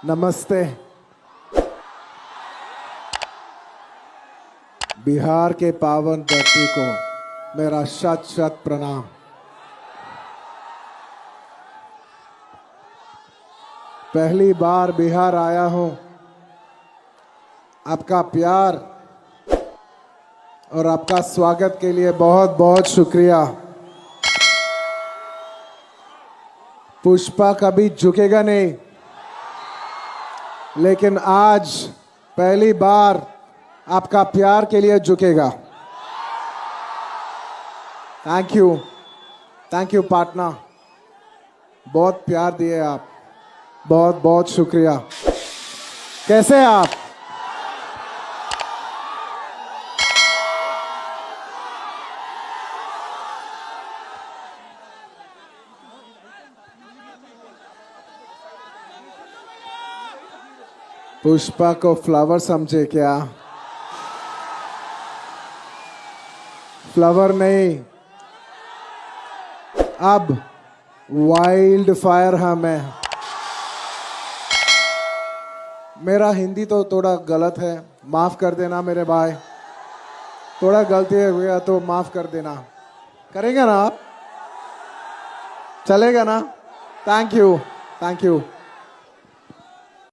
नमस्ते। बिहार के पावन धरती को मेरा शत शत प्रणाम। पहली बार बिहार आया हूं। आपका प्यार और आपका स्वागत के लिए बहुत बहुत शुक्रिया। पुष्पा कभी झुकेगा नहीं, लेकिन आज पहली बार आपका प्यार के लिए झुकेगा। Thank you partner. बहुत प्यार दिए आप, बहुत बहुत शुक्रिया। कैसे हैं आप? पुष्पा को फ्लावर समझे क्या? फ्लावर नहीं, अब वाइल्ड फायर हम है। मेरा हिंदी तो थोड़ा गलत है, माफ कर देना मेरे भाई। थोड़ा गलती हो गया तो माफ कर देना। करेंगे ना आप? चलेगा ना? Thank you.